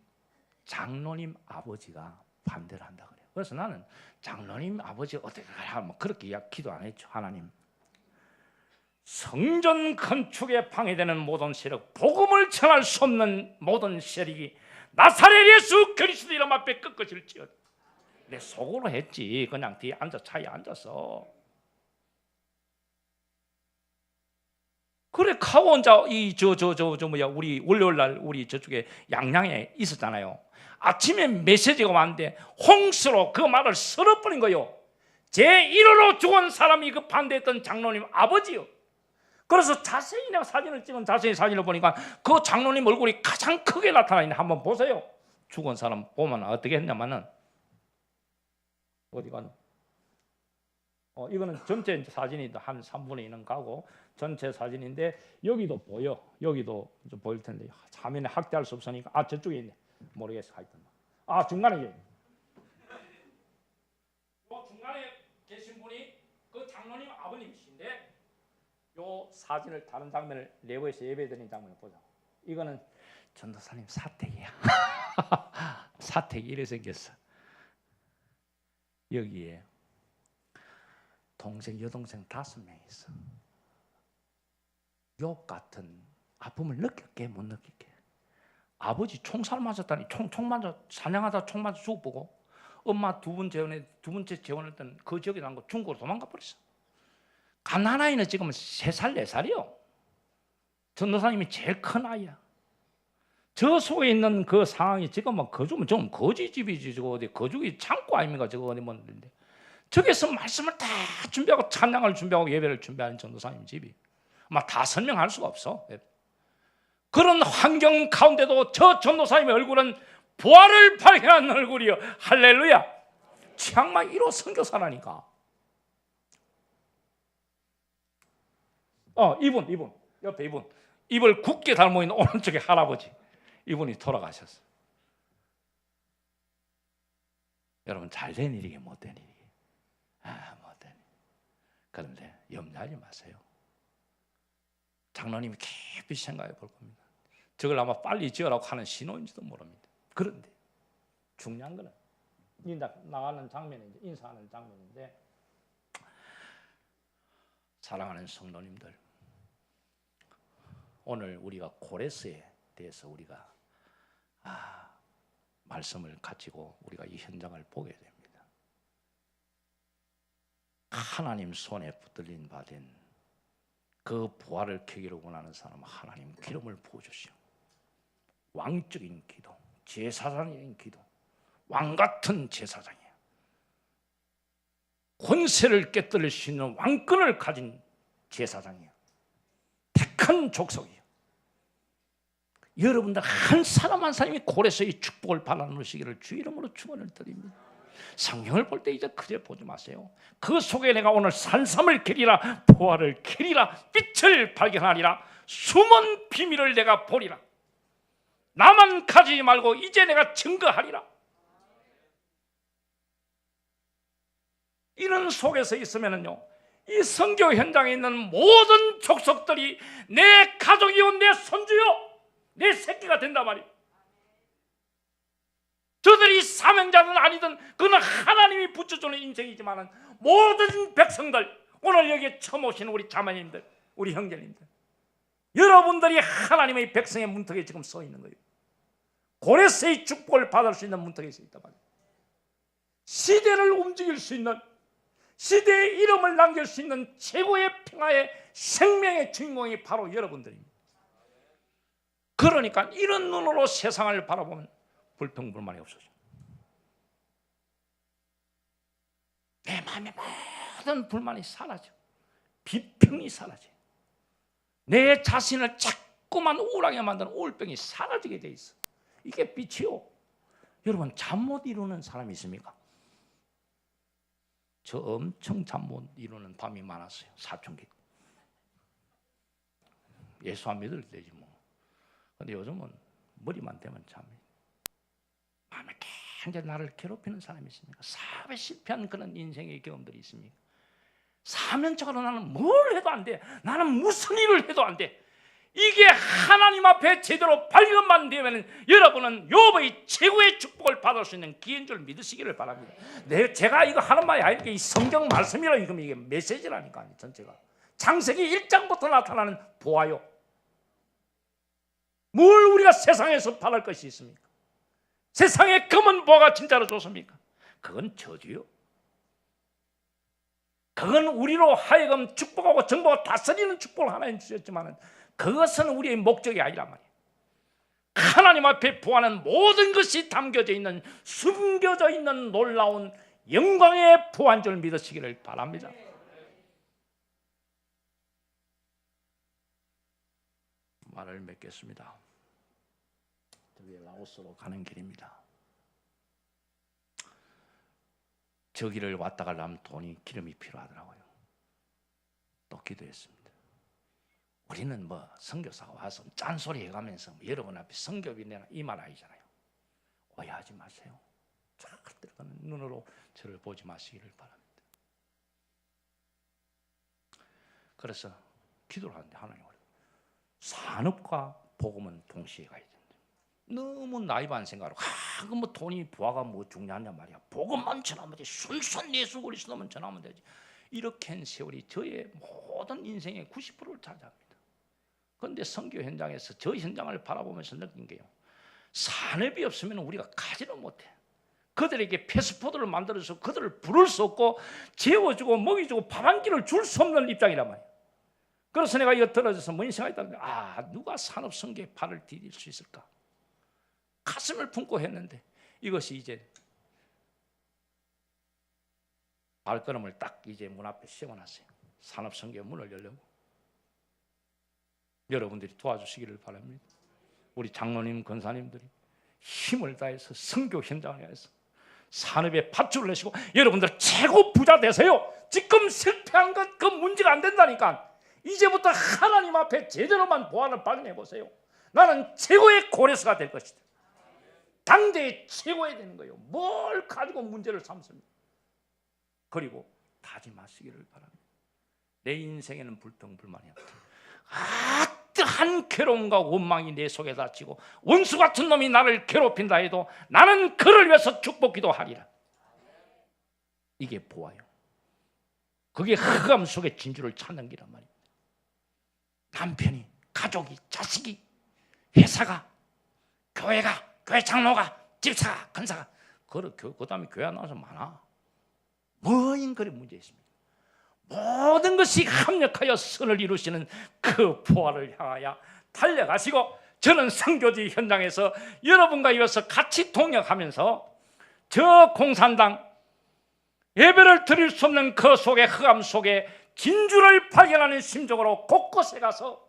Speaker 2: 장로님 아버지가 반대를 한다 그래요. 그래서 나는 장로님 아버지 어떻게 하면 그렇게 기도 안 했죠. 하나님, 성전 건축에 방해되는 모든 세력, 복음을 전할 수 없는 모든 세력이 나사렛 예수 그리스도 이름 앞에 꺾어질지어다. 내 속으로 했지. 그냥 뒤에 차에 앉아서. 그래 가고 이제 우리 월요일 날 우리 저쪽에 양양에 있었잖아요. 아침에 메시지가 왔는데 홍수로 그 말을 쓸어버린 거요. 제 1호로 죽은 사람이 그 반대했던 장로님 아버지요. 그래서 자세히 내가 사진을 찍은 자세히 사진을 보니까 그 장로님 얼굴이 가장 크게 나타나 있는 한번 보세요. 죽은 사람 보면 어떻게 했냐면은 어디 가노? 이거는 전체 사진이 한 3분의 1은 가고 전체 사진인데 여기도 보여. 여기도 좀 보일 텐데 화면에 확대할 수 없으니까 저쪽에 있네. 모르겠어. 하여튼 중간에 중간에 계신 분이 그 장로님 아버님이신데 요 사진을 다른 장면을 내부에서 예배드리는 장면을 보자. 이거는 전도사님 사택이야. 사택이 이래 생겼어. 여기에 동생 여동생 5명 있어. 욕 같은 아픔을 느낄게 못 느낄게. 아버지 총살 맞았다니 총 맞아 사냥하다 총 맞아 죽어보고 엄마 두 번째 재혼했던 그 지역에 난 거 중국으로 도망가 버렸어. 갓난아이는 지금 3살 4살이요. 전도사님이 제일 큰 아이야. 저 속에 있는 그 상황이 지금 막 거주면 좀 거지집이지. 저거 어디 거주기 창고 아닙니까? 저거 어디 뭔데? 저기서 말씀을 다 준비하고 찬양을 준비하고 예배를 준비하는 전도사님 집이 막 다 설명할 수가 없어. 그런 환경 가운데도 저 전도사님의 얼굴은 부활을 발견한 얼굴이요. 할렐루야. 치앙마이 1호 선교사라니까. 이분 옆에 이분 입을 굳게 닮고 있는 오른쪽에 할아버지 이분이 돌아가셨어. 여러분 잘된 일이게 못된 일이게 못된 일. 그런데 염려하지 마세요. 장로님이 깊이 생각해 볼 겁니다. 저걸 아마 빨리 지으라고 하는 신호인지도 모릅니다. 그런데 중요한 거는 나가는 장면인데, 인사하는 장면인데, 사랑하는 성도님들, 오늘 우리가 고레스에 대해서 우리가 말씀을 가지고 우리가 이 현장을 보게 됩니다. 하나님 손에 붙들린 바 된 그 부활을 계기로 원하는 사람은 하나님 기름을 부어주시오. 왕적인 기도, 제사장인 기도, 왕같은 제사장이에요. 권세를 깨뜨릴 수 있는 왕권을 가진 제사장이에요. 택한 족속이에요. 여러분들 한 사람 한 사람이 고레스의 축복을 받아누시기를 주 이름으로 축원을 드립니다. 성경을 볼 때 이제 그저 보지 마세요. 그 속에 내가 오늘 산삼을 캐리라, 보화를 캐리라, 빛을 발견하리라, 숨은 비밀을 내가 보리라. 나만 가지 말고 이제 내가 증거하리라. 이런 속에서 있으면요, 이 선교 현장에 있는 모든 족속들이 내 가족이요, 내 손주요, 내 새끼가 된단 말이에요. 저들이 사명자는 아니든 그는 하나님이 붙여주는 인생이지만 모든 백성들, 오늘 여기에 처음 오신 우리 자매님들, 우리 형제님들, 여러분들이 하나님의 백성의 문턱에 지금 서 있는 거예요. 고레스의 축복을 받을 수 있는 문턱에 서 있단 말이에요. 시대를 움직일 수 있는, 시대의 이름을 남길 수 있는 최고의 평화의 생명의 주인공이 바로 여러분들입니다. 그러니까 이런 눈으로 세상을 바라보면 불평불만이 없어져. 내 마음의 모든 불만이 사라져. 비평이 사라져. 내 자신을 자꾸만 우울하게 만드는 우울병이 사라지게 돼 있어. 이게 빛이요. 여러분, 잠 못 이루는 사람이 있습니까? 저 엄청 잠 못 이루는 밤이 많았어요. 사춘기. 예수 안 믿을 때지 뭐. 근데 요즘은 머리만 대면 잠이. 마음에 굉장히 나를 괴롭히는 사람이 있습니까? 사업에 실패한 그런 인생의 경험들이 있습니까? 사면적으로 나는 뭘 해도 안 돼. 나는 무슨 일을 해도 안 돼. 이게 하나님 앞에 제대로 발견만 되면 여러분은 욥의 최고의 축복을 받을 수 있는 기회인 줄 믿으시기를 바랍니다. 제가 이거 하는 말이 아니니까 이 성경 말씀이라 이게 메시지라니까. 전체가 창세기 1장부터 나타나는 보아요. 뭘 우리가 세상에서 바랄 것이 있습니까? 세상에 검은 보아가 진짜로 좋습니까? 그건 저주요. 그건 우리로 하여금 축복하고 정복하고 다스리는 축복을 하나님 주셨지만 그것은 우리의 목적이 아니란 말이에요. 하나님 앞에 보아는 모든 것이 담겨져 있는, 숨겨져 있는 놀라운 영광의 부한 줄 믿으시기를 바랍니다. 말을 맺겠습니다. 저기 라오스로 가는 길입니다. 저 길을 왔다 가려면 돈이, 기름이 필요하더라고요. 또 기도했습니다. 우리는 뭐 선교사가 와서 짠소리 해가면서 여러분 앞에 선교비 내라 이 말 아니잖아요. 오해하지 마세요. 쫙 들어가는 눈으로 저를 보지 마시기를 바랍니다. 그래서 기도를 하는데 하나님, 산업과 복음은 동시에 가야 된다. 너무 나이반 생각으로 그 뭐 돈이 부하가 뭐 중요하냐 말이야. 복음만 전하면 되지. 순수한 예수 그리스도만 전하면 되지. 이렇게 한 세월이 저의 모든 인생의 90%를 차지합니다. 그런데 선교 현장에서 저 현장을 바라보면서 느낀 게요, 산업이 없으면 우리가 가지는 못해. 그들에게 패스포드를 만들어서 그들을 부를 수 없고 재워주고 먹여주고 밥 한 끼를 줄 수 없는 입장이란 말이에요. 그래서 내가 이거 들어줘서 뭔 생각이 들었는데, 누가 산업 선교에 발을 디딜 수 있을까? 가슴을 품고 했는데 이것이 이제 발걸음을 딱 이제 문 앞에 세워놨어요. 산업 선교의 문을 열려고. 여러분들이 도와주시기를 바랍니다. 우리 장로님, 권사님들이 힘을 다해서 선교 현장에서 산업에 밧줄을 내시고 여러분들 최고 부자 되세요. 지금 실패한 것 그 문제가 안 된다니까. 이제부터 하나님 앞에 제대로만 보안을 발견해 보세요. 나는 최고의 고레스가 될 것이다. 당대의 최고가 되는 거예요. 뭘 가지고 문제를 삼습니까? 그리고 다짐하시기를 바랍니다. 내 인생에는 불평불만이 없다. 어떠한 괴로움과 원망이 내 속에 닫히고 원수 같은 놈이 나를 괴롭힌다 해도 나는 그를 위해서 축복 기도하리라. 이게 보아요. 그게 흑암 속에 진주를 찾는 길란 말입니다. 남편이, 가족이, 자식이, 회사가, 교회가, 교회 장로가, 집사가, 권사가, 그 다음에 교회 안 나와서 많아. 뭐인 그런 문제 있습니다. 모든 것이 합력하여 선을 이루시는 그 보화를 향하여 달려가시고, 저는 선교지 현장에서 여러분과 이어서 같이 동역하면서 저 공산당 예배를 드릴 수 없는 그 속에, 흑암 속에 진주를 발견하는 심정으로 곳곳에 가서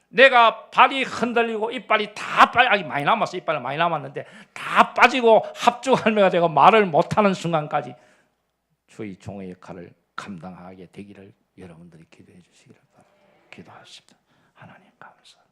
Speaker 2: 내가 발이 흔들리고 이빨이 다 많이 남았어. 이빨이 많이 남았는데 다 빠지고 합주할매가 되고 말을 못하는 순간까지 주의 종의 역할을 감당하게 되기를 여러분들이 기도해 주시기를 바랍니다. 기도하십시다. 하나님 감사합니다.